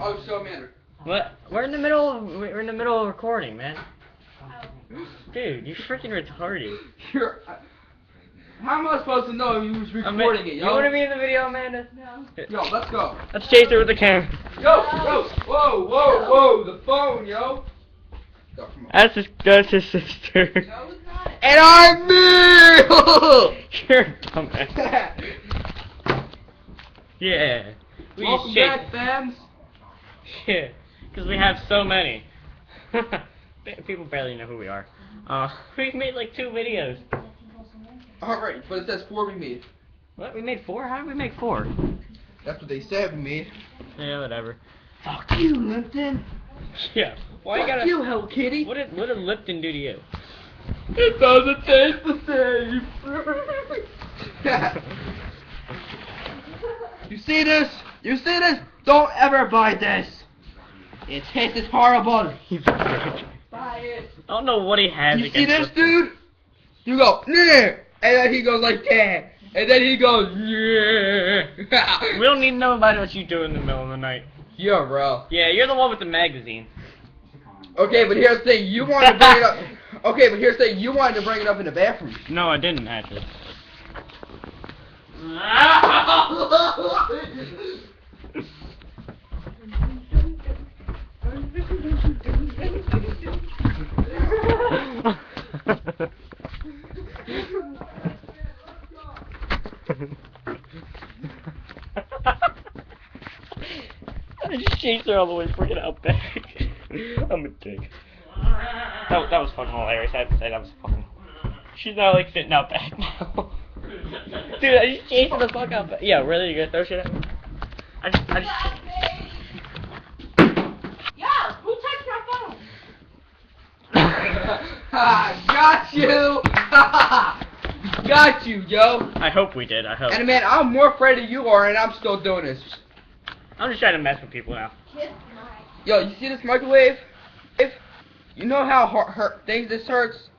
Oh, show me. What? We're in the middle of recording, man. Dude, you're freaking retarded. How am I supposed to know you was recording it, yo? You want to be in the video, Amanda? No. Yo, let's go. Let's chase her with the camera. Yo, whoa, the phone, yo. Yo, come on. That's his sister. No, it's not. And I'm me! You're a dumbass. Yeah. Welcome back, fans. Yeah, because we have so many. People barely know who we are. We've made like 2 videos. Alright, but it says 4 we made. What? We made 4? How did we make 4? That's what they said we made. Yeah, whatever. Fuck you, Lipton. Yeah. Why Fuck you gotta... you, Hello Kitty. What did Lipton do to you? It doesn't taste the same. You see this? You see this? Don't ever buy this. It tastes horrible. Buy it. I don't know what he has You against see this, Lipton. dude? You go, nah, and then he goes like that, and then he goes, yeah. We don't need to know about what you do in the middle of the night. Yeah, bro. Yeah, you're the one with the magazine. Okay, but here's the thing. You wanted to bring it up. Okay, but here's the thing. You wanted to bring it up in the bathroom. No, I didn't actually. I just chased her all the way freaking out back. I'm a dick. That was fucking hilarious. I have to say that was fucking. She's not like sitting out back now. Dude, I just chased her the fuck out back. Yeah, really? You gonna throw shit at me? I just. Yo, who touched my phone? Got you! Got you, yo! I hope we did, I hope. And man, I'm more afraid than you are, and I'm still doing this. I'm just trying to mess with people now. Yo, you see this microwave? You know how this hurts?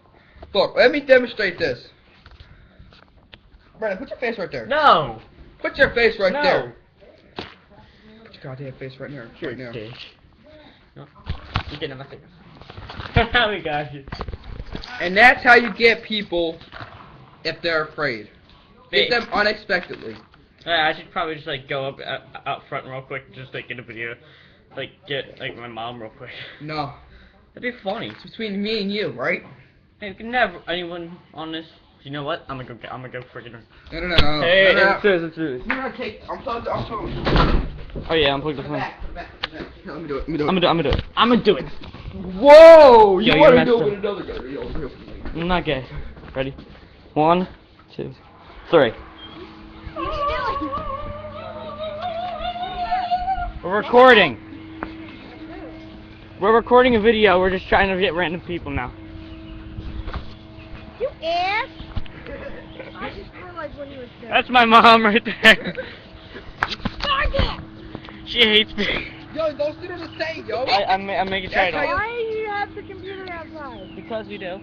Look, let me demonstrate this. Brandon, put your face right there. No! Put your face right No. there. Put your goddamn face right here. You're Right now. a dick. No. You're getting nothing. We got you. And that's how you get people if they're afraid. Get them unexpectedly. I should probably just like go up out front real quick, just like get a video, like get like my mom real quick. No. That'd be funny. It's between me and you, right? Hey, you can have anyone on this. You know what? I'm gonna go freaking. No. Hey, no. it's serious. No, take. I'm talking. Oh yeah, I'm plugged the phone. Back. Here, let me do it. I'm gonna do it. Whoa! Yo, You want you're to do messed it with another guy? Yo. I'm not gay. Ready? 1, 2, 3. We're recording. We're recording a video. We're just trying to get random people now. You ass! I just realized what he was doing. That's my mom right there. Start it! She hates me. Yo, those two are the same, yo. I'm making sure I don't. Why do you have the computer outside? Because we do.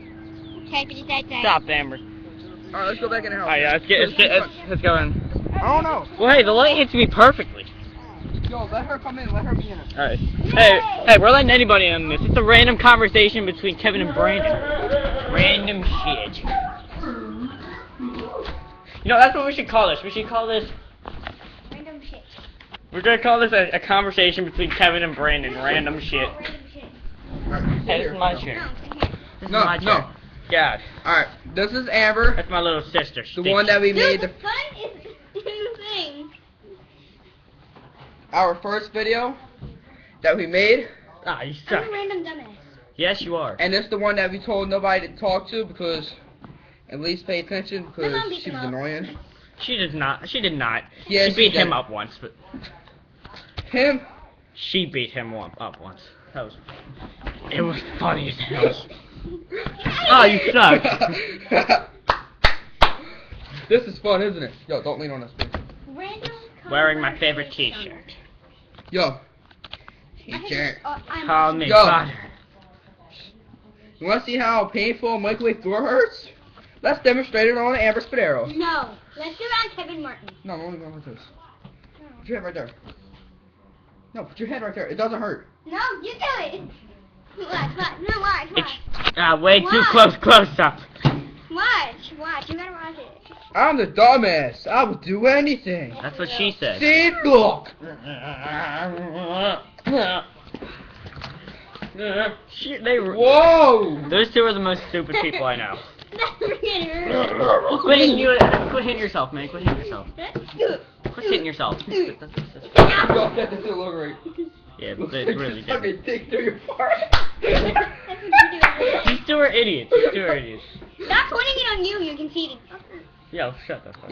Okay, but it's outside. Stop, Amber. Alright, let's go back in the house. Alright, yeah, let's go in. I don't know. Well, hey, the light hits me perfectly. Yo, let her come in. Let her be in it. Alright. Hey, we're letting anybody in this. It's a random conversation between Kevin and Brandon. Random shit. You know, that's what we should call this. We should call this... Random shit. We're gonna call this a conversation between Kevin and Brandon. Random shit. Random shit. Hey, this is my chair. This is No, my chair. God. Alright, this is Amber. That's my little sister. The one that we made Dude, the fun is the thing. our first video that we made. Ah, you I'm suck. a random dumbass. Yes, you are. And it's the one that we told nobody to talk to because at least pay attention because My mom beat she was him up. annoying. She did not. She did not. Yes, she beat she him did. up once, but Him? she beat him up once. That was. It was funny as hell. Oh, you suck. This is fun, isn't it? Yo, don't lean on us, please. Random Wearing my favorite conversation. T-shirt. Yo. I T-shirt. I'm Call me Yo. butter. You want to see how painful a microwave door hurts? Let's demonstrate it on Amber Spadero. No. Let's do it on Kevin Martin. No, I'm only going like this. Put your head right there. No, put your hand right there. It doesn't hurt. No, you do it. Watch. No, watch. It's way too Watch. close up. Watch. You gotta watch it. I'm the dumbass. I would do anything. That's what she said. See, look. They were. Whoa. Those two are the most stupid people I know. Quit Quit hitting yourself, man. Quit hitting yourself. Quit hitting yourself. Yo, that doesn't look right. Yeah, Looks they like really you're did. fucking dick through your fart. These two are idiots. Stop pointing it on you. You're conceited. Yo, shut the fuck up.